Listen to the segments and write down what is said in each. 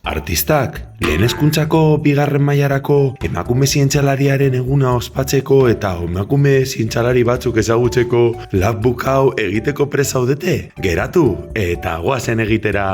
Artistak, lehen hezkuntzako bigarren mailarako emakume zientzialariaren eguna ospatzeko eta emakume zientzialari batzuk ezagutzeko lapbook hau egiteko prest zaudete? Geratu eta goazen egitera!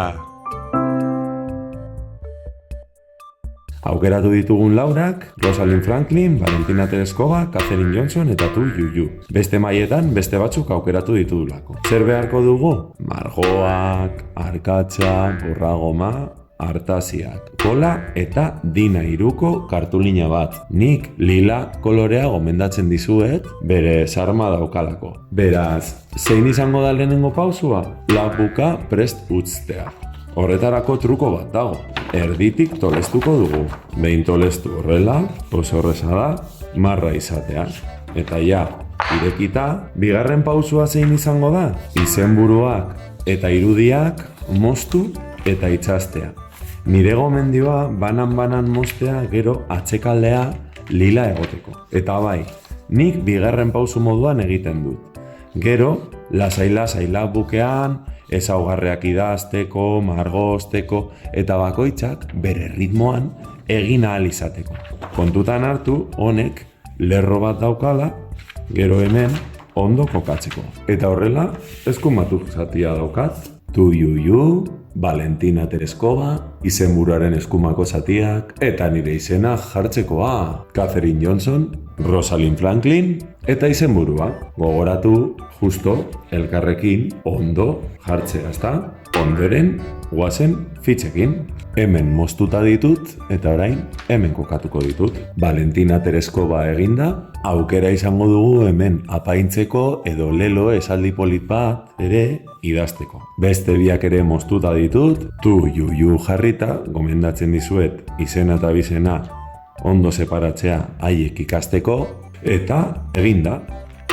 Aukeratu ditugun laurak, Rosalind Franklin, Valentina Tereskova, Katherine Johnson eta Tu Youyou. Beste mailetan beste batzuk aukeratu ditudulako. Zer beharko dugu? Margoak, arkatza, borragoma, artaziak, kola eta Dina 3ko kartulina bat. Nik lila kolorea gomendatzen dizuet, bere sarma daukalako. Beraz, zein izango da lehenengo pausua? Lapbooka prest utztea. Horretarako truko bat dago. Erditik tolestuko dugu. Behin tolestu horrela, oso horreza da, marra izatea. Eta ja, irekita, bigarren pausua zein izango da? Izenburuak eta irudiak moztu eta itxastea. Nire gomendioa banan moztea gero atzekaldea lila egoteko. Eta bai, nik bigarren pausu moduan egiten dut. Gero, lasai lapbookean, ezaugarriak idazteko, margozteko eta bakoitzak bere ritmoan egin ahal izateko. Kontutan hartu, honek lerro bat daukala, gero hemen ondo kokatzeko. Eta horrela, eskumatu zatia daukat. Tu Youyou, Valentina Tereskova, izenburuaren eskumako zatiak, eta nire izena jartzekoa. Katherine Johnson, Rosalind Franklin, eta izenburua. Gogoratu, justo, elkarrekin, ondo jartzea, ezta? Ondoren, guazen fitxekin. Hemen moztuta ditut, eta orain, hemen kokatuko ditut. Valentina Tereskova eginda, aukera izango dugu hemen apaintzeko edo lelo esaldi polit bat ere idazteko. Beste biak ere moztuta ditut, Tu Youyou jarrita, gomendatzen dizuet izena eta bizena ondo separatzea haiek ikasteko, eta eginda.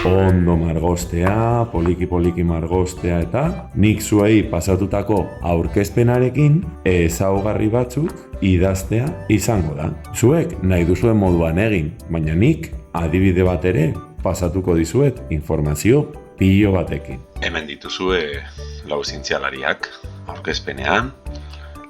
Ondo margoztea, poliki margoztea eta nik zuei pasatutako aurkezpenarekin ezaugarri batzuk idaztea izango da. Zuek nahi duzuen moduan egin, baina nik adibide bat ere pasatuko dizuet informazio pilo batekin. Hemen dituzue lau zientzialariak aurkezpenean.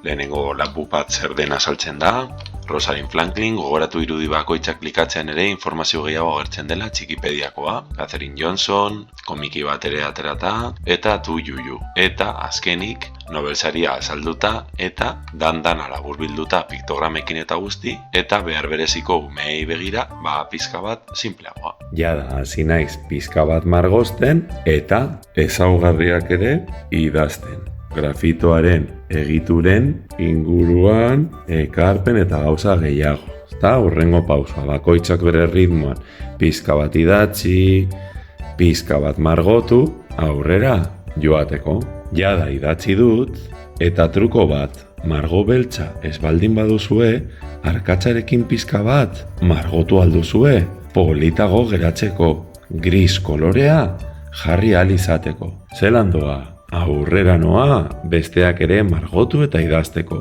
Lehenengo lapbook bat zer den azaltzen da. Rosalind Franklin, gogoratu irudi bakoitzak klikatzen ere informazio gehiago agertzen dela Txikipediakoa. Katherine Johnson, komiki bat ere aterata, eta Tu Youyou. Eta azkenik, Nobel saria azalduta eta dan-dana laburbilduta piktogramekin eta guzti, eta behar bereziko umeei begira, pizka bat sinpleagoa. Jada, hasi naiz pizka bat margozten eta ezaugarriak ere idazten. Grafitoaren egituren inguruan ekarpen eta gauza gehiago. Eta hurrengo pausa, bakoitzak bere ritmoan. Pizka bat idatzi, pizka bat margotu, aurrera joateko. Jada idatzi dut, eta truko bat, margo beltza ez baldin baduzue, arkatzarekin pizka bat margotu alduzue, politago geratzeko, gris kolorea jarri ahal izateko. Zelan doa? Aurrera noa, besteak ere margotu eta idazteko.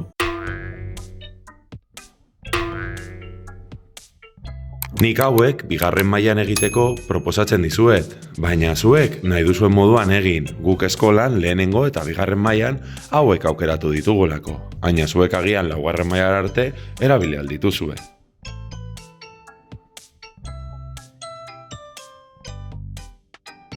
Nik hauek bigarren mailan egiteko proposatzen dizuet, baina zuek nahi duzuen moduan egin. Guk eskolan lehenengo eta bigarren mailan hauek aukeratu ditugulako, baina zuek agian laugarren mailara arte erabili ahal dituzue.